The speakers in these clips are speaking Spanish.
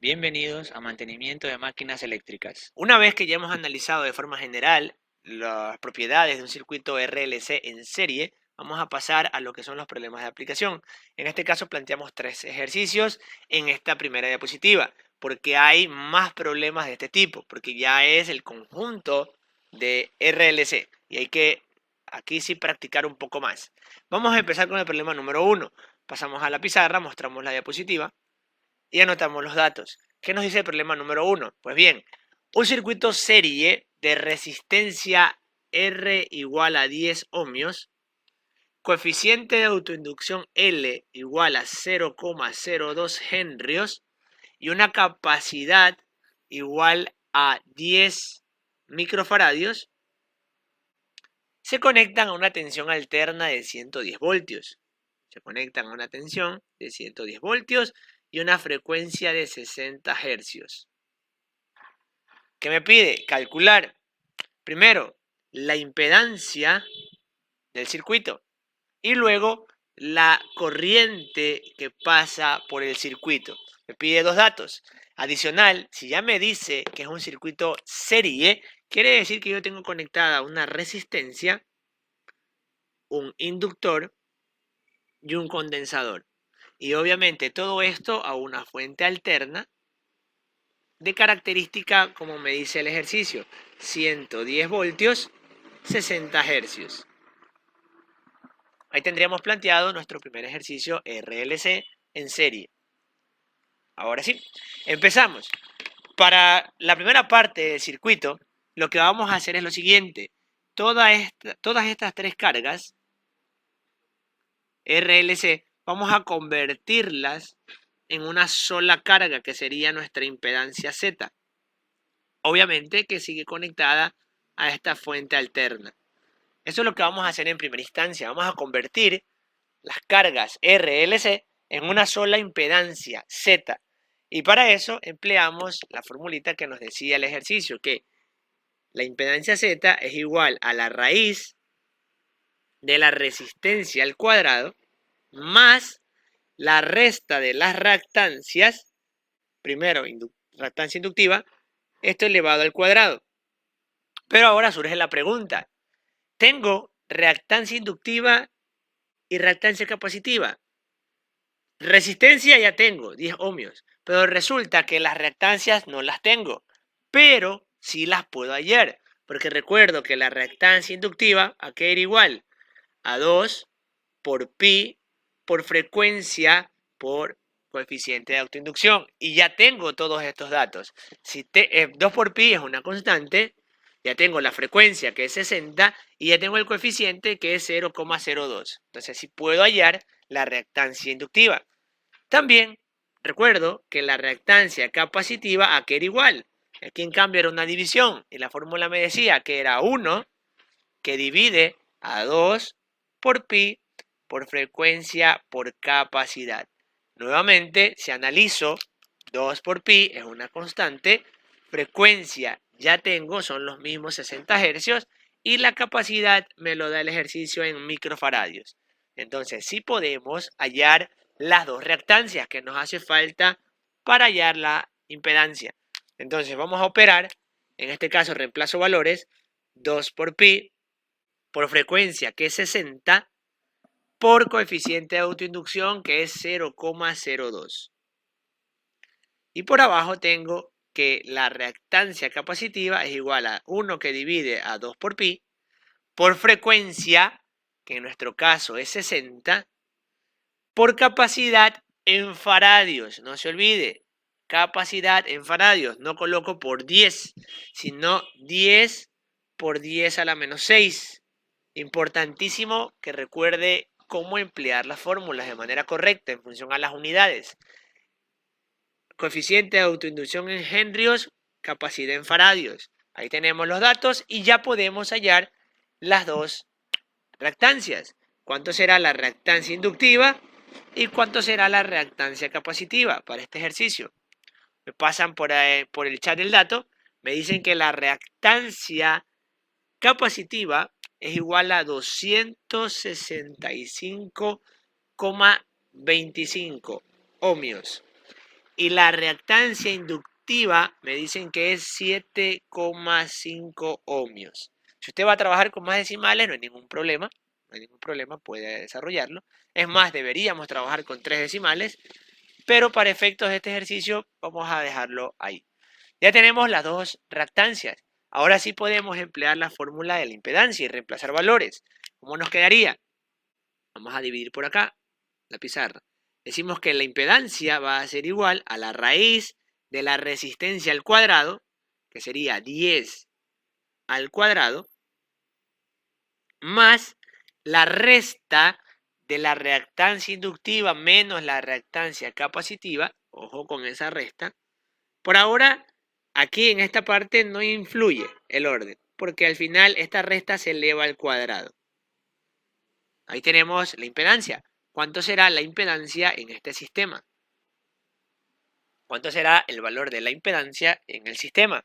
Bienvenidos a Mantenimiento de Máquinas Eléctricas. Una vez que ya hemos analizado de forma general las propiedades de un circuito RLC en serie, vamos a pasar a lo que son los problemas de aplicación. En este caso planteamos 3 ejercicios en esta primera diapositiva, porque hay más problemas de este tipo, porque ya es el conjunto de RLC y hay que aquí sí practicar un poco más. Vamos a empezar con el problema número 1. Pasamos a la pizarra, mostramos la diapositiva y anotamos los datos. ¿Qué nos dice el problema número 1? Pues bien, un circuito serie de resistencia R igual a 10 ohmios, coeficiente de autoinducción L igual a 0,02 henrios y una capacidad igual a 10 microfaradios, se conectan a una tensión alterna de 110 voltios. Se conectan a una tensión de 110 voltios y una frecuencia de 60 hercios. ¿Qué me pide? Calcular, primero, la impedancia del circuito y luego la corriente que pasa por el circuito. Me pide dos datos. Adicional, si ya me dice que es un circuito serie, quiere decir que yo tengo conectada una resistencia, un inductor y un condensador. Y obviamente todo esto a una fuente alterna de característica, como me dice el ejercicio, 110 voltios, 60 hercios. Ahí tendríamos planteado nuestro primer ejercicio RLC en serie. Ahora sí, empezamos. Para la primera parte del circuito, lo que vamos a hacer es lo siguiente. Todas estas 3 cargas RLC, vamos a convertirlas en una sola carga, que sería nuestra impedancia Z. Obviamente que sigue conectada a esta fuente alterna. Eso es lo que vamos a hacer en primera instancia. Vamos a convertir las cargas RLC en una sola impedancia Z. Y para eso empleamos la formulita que nos decía el ejercicio, que la impedancia Z es igual a la raíz de la resistencia al cuadrado más la resta de las reactancias, primero reactancia inductiva, esto elevado al cuadrado. Pero ahora surge la pregunta, ¿tengo reactancia inductiva y reactancia capacitiva? Resistencia ya tengo, 10 ohmios, pero resulta que las reactancias no las tengo, pero sí las puedo hallar, porque recuerdo que la reactancia inductiva va a quedar igual a 2 por pi por frecuencia por coeficiente de autoinducción. Y ya tengo todos estos datos. Si 2 por pi es una constante, ya tengo la frecuencia que es 60 y ya tengo el coeficiente que es 0,02. Entonces sí puedo hallar la reactancia inductiva. También recuerdo que la reactancia capacitiva a que era igual. Aquí en cambio era una división y la fórmula me decía que era 1 que divide a 2 por pi por frecuencia por capacidad. Nuevamente, si analizo 2 por pi es una constante, frecuencia ya tengo, son los mismos 60 hercios y la capacidad me lo da el ejercicio en microfaradios. Entonces sí podemos hallar las dos reactancias que nos hace falta para hallar la impedancia. Entonces vamos a operar, en este caso reemplazo valores, 2 por pi por frecuencia que es 60 por coeficiente de autoinducción que es 0,02. Y por abajo tengo que la reactancia capacitiva es igual a 1 que divide a 2 por pi por frecuencia, que en nuestro caso es 60, por capacidad en faradios. No se olvide, capacidad en faradios. No coloco por 10, sino 10 por 10 a la menos 6. Importantísimo que recuerde cómo emplear las fórmulas de manera correcta en función a las unidades. Coeficiente de autoinducción en henrios, capacidad en faradios. Ahí tenemos los datos y ya podemos hallar las dos reactancias. ¿Cuánto será la reactancia inductiva y cuánto será la reactancia capacitiva para este ejercicio? Me pasan por el chat el dato, me dicen que la reactancia capacitiva es igual a 265,25 ohmios Y la reactancia inductiva me dicen que es 7,5 ohmios. Si usted va a trabajar con más decimales, no hay ningún problema. No hay ningún problema, puede desarrollarlo. Es más, deberíamos trabajar con 3 decimales, pero para efectos de este ejercicio vamos a dejarlo ahí. Ya tenemos las dos reactancias. Ahora sí podemos emplear la fórmula de la impedancia y reemplazar valores. ¿Cómo nos quedaría? Vamos a dividir por acá la pizarra. Decimos que la impedancia va a ser igual a la raíz de la resistencia al cuadrado, que sería 10 al cuadrado, más la resta de la reactancia inductiva menos la reactancia capacitiva. Ojo con esa resta. Por ahora, aquí en esta parte no influye el orden, porque al final esta resta se eleva al cuadrado. Ahí tenemos la impedancia. ¿Cuánto será la impedancia en este sistema? ¿Cuánto será el valor de la impedancia en el sistema?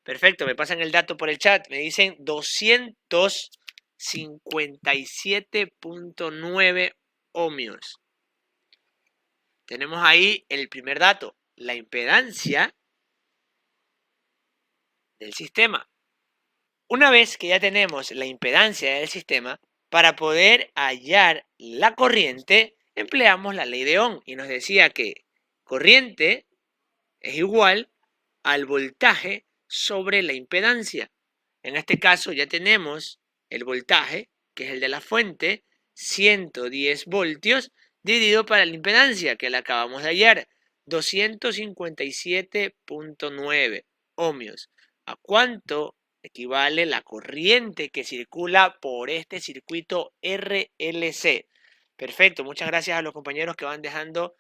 Perfecto, me pasan el dato por el chat. Me dicen 257.9 ohmios. Tenemos ahí el primer dato, la impedancia del sistema. Una vez que ya tenemos la impedancia del sistema, para poder hallar la corriente, empleamos la ley de Ohm y nos decía que corriente es igual al voltaje sobre la impedancia. En este caso ya tenemos el voltaje, que es el de la fuente, 110 voltios, dividido para la impedancia, que la acabamos de hallar, 257.9 ohmios. ¿A cuánto equivale la corriente que circula por este circuito RLC? Perfecto, muchas gracias a los compañeros que van dejando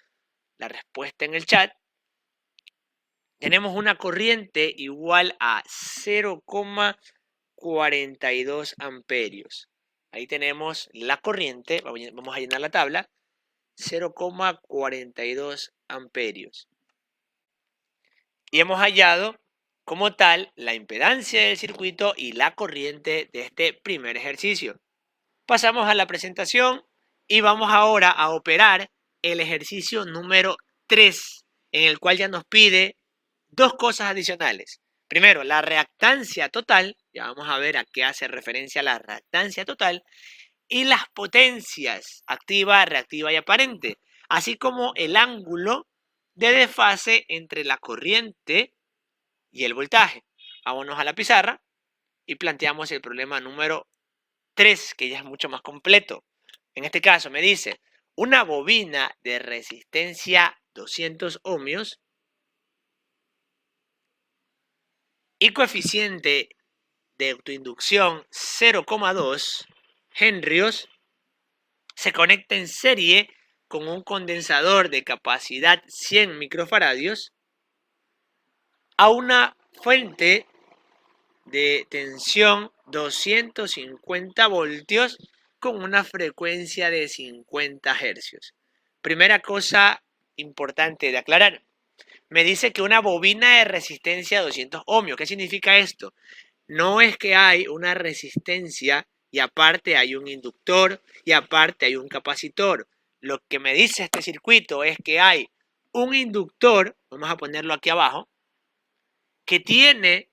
la respuesta en el chat. Tenemos una corriente igual a 0,42 amperios. Ahí tenemos la corriente, vamos a llenar la tabla, 0,42 amperios. Y hemos hallado como tal la impedancia del circuito y la corriente de este primer ejercicio. Pasamos a la presentación y vamos ahora a operar el ejercicio número 3, en el cual ya nos pide dos cosas adicionales. Primero, la reactancia total, ya vamos a ver a qué hace referencia la reactancia total, y las potencias activa, reactiva y aparente, así como el ángulo de desfase entre la corriente y el voltaje. Vámonos a la pizarra y planteamos el problema número 3, que ya es mucho más completo. En este caso me dice, una bobina de resistencia 200 ohmios y coeficiente de autoinducción 0,2 henrios se conecta en serie con un condensador de capacidad 100 microfaradios a una fuente de tensión 250 voltios con una frecuencia de 50 hercios. Primera cosa importante de aclarar. Me dice que una bobina de resistencia 200 ohmios. ¿Qué significa esto? No es que hay una resistencia y aparte hay un inductor y aparte hay un capacitor. Lo que me dice este circuito es que hay un inductor, vamos a ponerlo aquí abajo, que tiene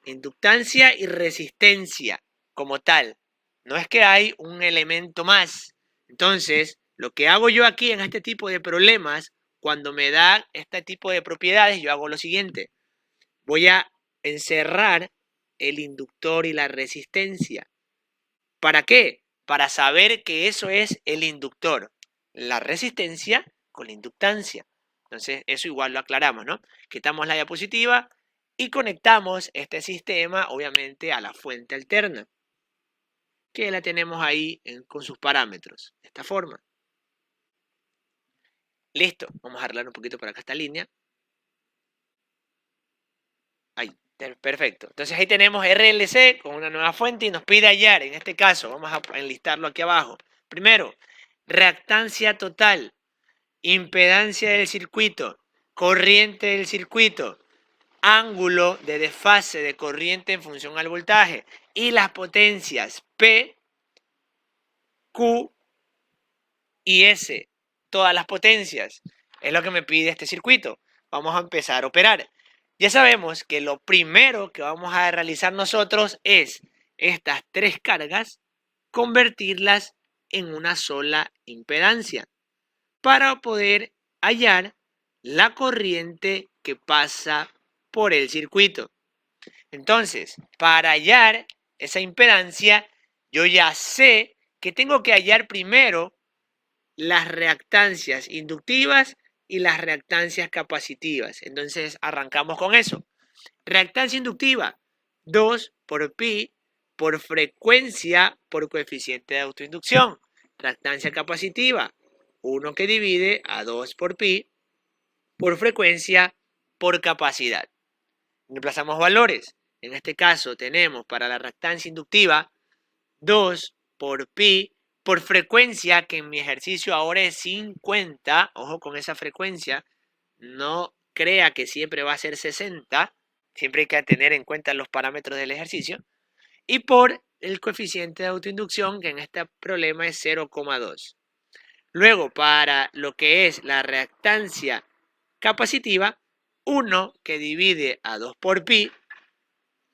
inductancia y resistencia como tal. No es que hay un elemento más. Entonces, lo que hago yo aquí en este tipo de problemas, cuando me da este tipo de propiedades, yo hago lo siguiente. Voy a encerrar el inductor y la resistencia. ¿Para qué? Para saber que eso es el inductor. La resistencia con la inductancia. Entonces, eso igual lo aclaramos, ¿no? Quitamos la diapositiva y conectamos este sistema, obviamente, a la fuente alterna, que la tenemos ahí con sus parámetros, de esta forma. Listo, vamos a arreglar un poquito por acá esta línea. Ahí, perfecto. Entonces ahí tenemos RLC con una nueva fuente y nos pide hallar, en este caso, vamos a enlistarlo aquí abajo. Primero, reactancia total, impedancia del circuito, corriente del circuito, ángulo de desfase de corriente en función al voltaje y las potencias P, Q y S. Todas las potencias. Es lo que me pide este circuito. vamos a empezar a operar. Ya sabemos que lo primero que vamos a realizar nosotros es estas tres cargas, convertirlas en una sola impedancia para poder hallar la corriente que pasa por el circuito. Entonces, para hallar esa impedancia, yo ya sé que tengo que hallar primero las reactancias inductivas y las reactancias capacitivas. Entonces, arrancamos con eso. Reactancia inductiva, 2 por pi por frecuencia por coeficiente de autoinducción. Reactancia capacitiva, 1 que divide a 2 por pi por frecuencia por capacidad. Reemplazamos valores. En este caso tenemos para la reactancia inductiva 2 por pi por frecuencia, que en mi ejercicio ahora es 50. Ojo con esa frecuencia. No crea que siempre va a ser 60. Siempre hay que tener en cuenta los parámetros del ejercicio. Y por el coeficiente de autoinducción, que en este problema es 0,2. Luego, para lo que es la reactancia capacitiva, 1 que divide a 2 por pi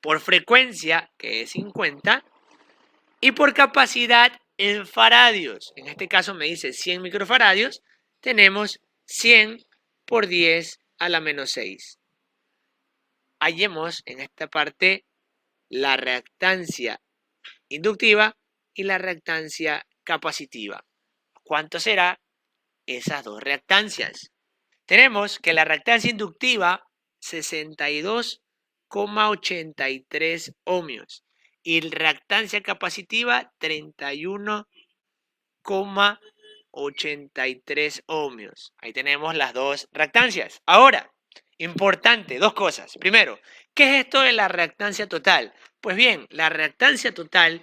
por frecuencia, que es 50, y por capacidad en faradios. En este caso me dice 100 microfaradios, tenemos 100 por 10 a la menos 6. Hallemos en esta parte la reactancia inductiva y la reactancia capacitiva. ¿Cuánto será esas dos reactancias? Tenemos que la reactancia inductiva 62,83 ohmios y la reactancia capacitiva 31,83 ohmios. Ahí tenemos las dos reactancias. Ahora, importante, dos cosas. Primero, ¿qué es esto de la reactancia total? Pues bien, la reactancia total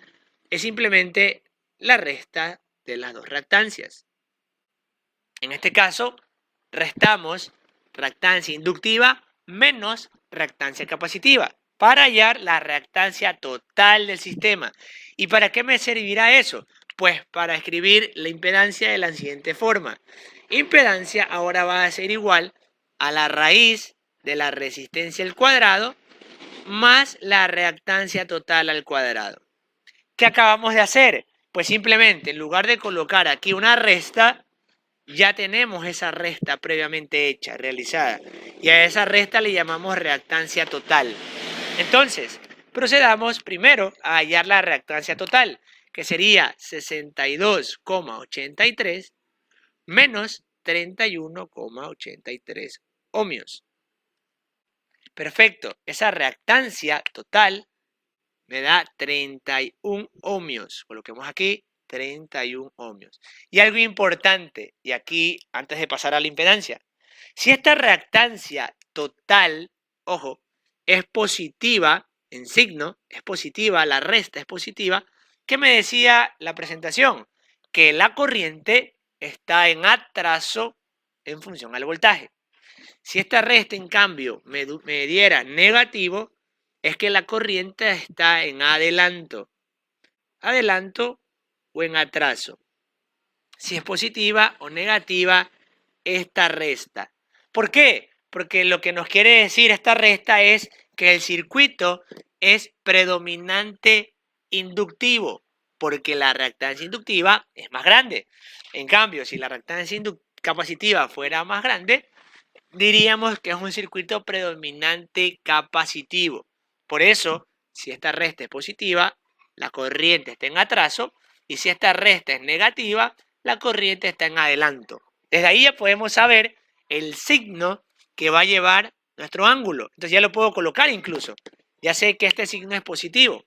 es simplemente la resta de las dos reactancias. En este caso, restamos reactancia inductiva menos reactancia capacitiva para hallar la reactancia total del sistema. ¿Y para qué me servirá eso? Pues para escribir la impedancia de la siguiente forma. Impedancia ahora va a ser igual a la raíz de la resistencia al cuadrado más la reactancia total al cuadrado. ¿Qué acabamos de hacer? Pues simplemente en lugar de colocar aquí una resta, ya tenemos esa resta previamente hecha, realizada. Y a esa resta le llamamos reactancia total. Entonces, procedamos primero a hallar la reactancia total, que sería 62,83 menos 31,83 ohmios. Perfecto, esa reactancia total me da 31 ohmios. Coloquemos aquí 31 ohmios. Y algo importante, y aquí antes de pasar a la impedancia, si esta reactancia total, ojo, es positiva en signo, es positiva, la resta es positiva, ¿qué me decía la presentación? Que la corriente está en atraso en función al voltaje. Si esta resta, en cambio, me diera negativo, es que la corriente está en adelanto. Adelanto o en atraso. Si es positiva o negativa esta resta. ¿Por qué? Porque lo que nos quiere decir esta resta es que el circuito es predominante inductivo, porque la reactancia inductiva es más grande. En cambio, si la reactancia capacitiva fuera más grande, diríamos que es un circuito predominante capacitivo. Por eso, si esta resta es positiva, la corriente está en atraso, y si esta resta es negativa, la corriente está en adelanto. Desde ahí ya podemos saber el signo que va a llevar nuestro ángulo. Entonces ya lo puedo colocar incluso. Ya sé que este signo es positivo,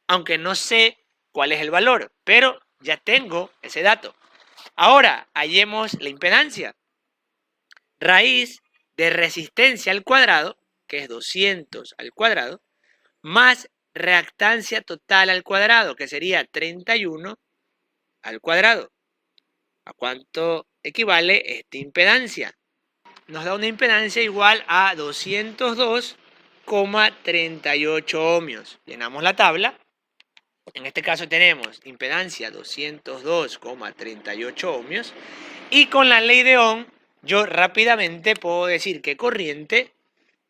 aunque no sé cuál es el valor, pero ya tengo ese dato. Ahora, hallemos la impedancia. Raíz de resistencia al cuadrado, que es 200 al cuadrado, más reactancia total al cuadrado, que sería 31 al cuadrado. ¿A cuánto equivale esta impedancia? Nos da una impedancia igual a 202,38 ohmios. Llenamos la tabla. En este caso tenemos impedancia 202,38 ohmios. Y con la ley de Ohm yo rápidamente puedo decir que corriente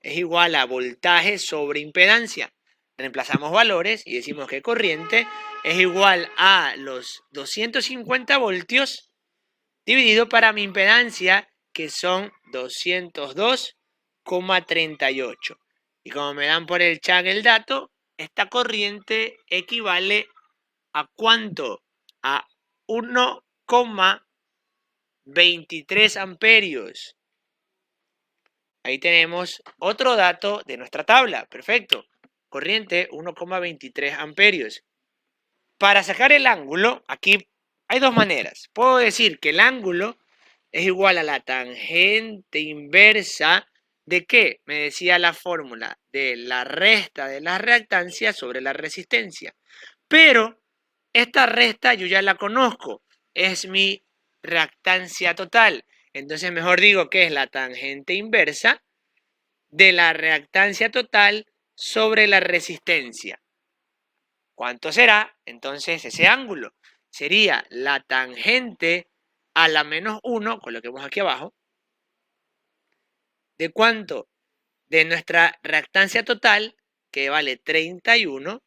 es igual a voltaje sobre impedancia. Reemplazamos valores y decimos que corriente es igual a los 250 voltios dividido para mi impedancia, que son 202,38. Y como me dan por el chat el dato, esta corriente equivale a ¿cuánto? A 1,23 amperios. Ahí tenemos otro dato de nuestra tabla. Perfecto. Corriente 1,23 amperios. Para sacar el ángulo, aquí hay dos maneras. Puedo decir que el ángulo es igual a la tangente inversa ¿de qué? Me decía la fórmula de la resta de la reactancia sobre la resistencia. Pero esta resta yo ya la conozco. Es mi reactancia total. Entonces mejor digo que es la tangente inversa de la reactancia total sobre la resistencia. ¿Cuánto será? Entonces ese ángulo sería la tangente a la menos 1, coloquemos aquí abajo, ¿de cuánto? De nuestra reactancia total, que vale 31,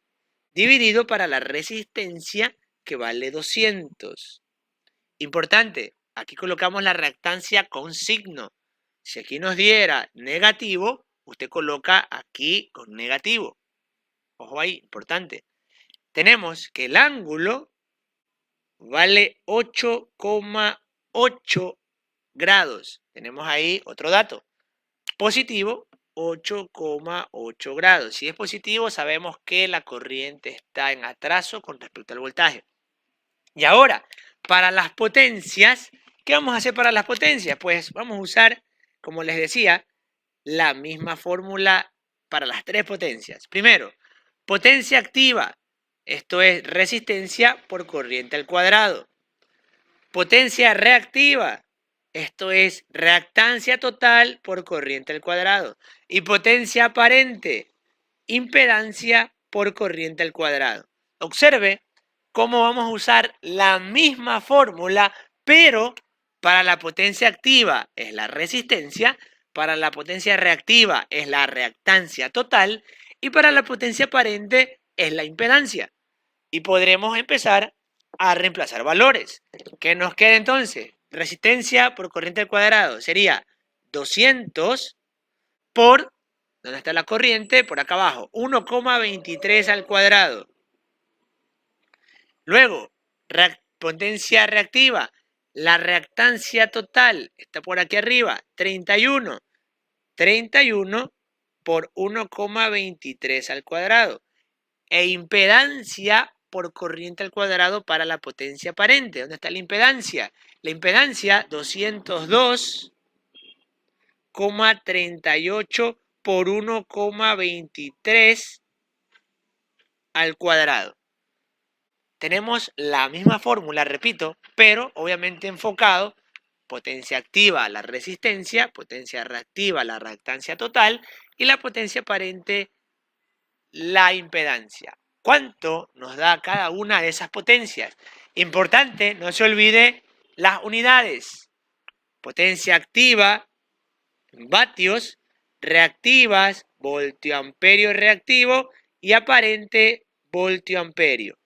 dividido para la resistencia, que vale 200. Importante, aquí colocamos la reactancia con signo. Si aquí nos diera negativo, usted coloca aquí con negativo. Ojo ahí, importante. Tenemos que el ángulo vale 8,8 grados. Tenemos ahí otro dato. Positivo, 8,8 grados. Si es positivo, sabemos que la corriente está en atraso con respecto al voltaje. Y ahora, para las potencias, ¿qué vamos a hacer para las potencias? Pues vamos a usar, como les decía, la misma fórmula para las tres potencias. Primero, potencia activa. Esto es resistencia por corriente al cuadrado. Potencia reactiva. Esto es reactancia total por corriente al cuadrado. Y potencia aparente. Impedancia por corriente al cuadrado. Observe cómo vamos a usar la misma fórmula, pero para la potencia activa es la resistencia, para la potencia reactiva es la reactancia total y para la potencia aparente es la impedancia. Y podremos empezar a reemplazar valores. ¿Qué nos queda entonces? Resistencia por corriente al cuadrado sería 200 por, ¿dónde está la corriente? Por acá abajo, 1,23 al cuadrado. Luego, potencia reactiva. La reactancia total está por aquí arriba, 31. 31 por 1,23 al cuadrado. E impedancia por corriente al cuadrado para la potencia aparente. ¿Dónde está la impedancia? La impedancia 202,38 por 1,23 al cuadrado. Tenemos la misma fórmula, repito, pero obviamente enfocado potencia activa a la resistencia, potencia reactiva a la reactancia total y la potencia aparente la impedancia. ¿Cuánto nos da cada una de esas potencias? Importante, no se olvide las unidades. Potencia activa, vatios, reactivas, voltioamperio reactivo y aparente voltioamperio.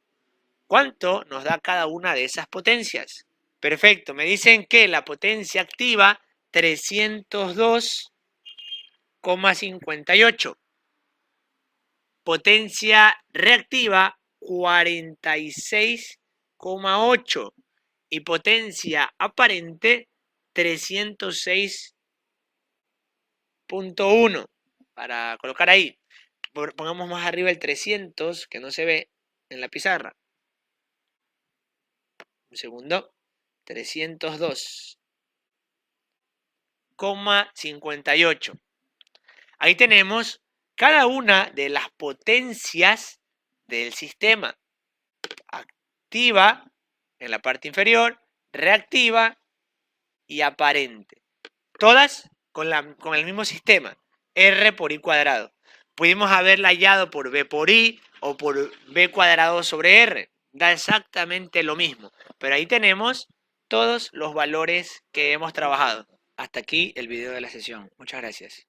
¿Cuánto nos da cada una de esas potencias? Perfecto, me dicen que la potencia activa 302,58. Potencia reactiva 46,8 y potencia aparente 306,1. Para colocar ahí, pongamos más arriba el 300 que no se ve en la pizarra. Un segundo. 302,58. Ahí tenemos cada una de las potencias del sistema. Activa en la parte inferior, reactiva y aparente. Todas con el mismo sistema, R por I cuadrado. Pudimos haberla hallado por B por I o por B cuadrado sobre R. Da exactamente lo mismo. Pero ahí tenemos todos los valores que hemos trabajado. Hasta aquí el video de la sesión. Muchas gracias.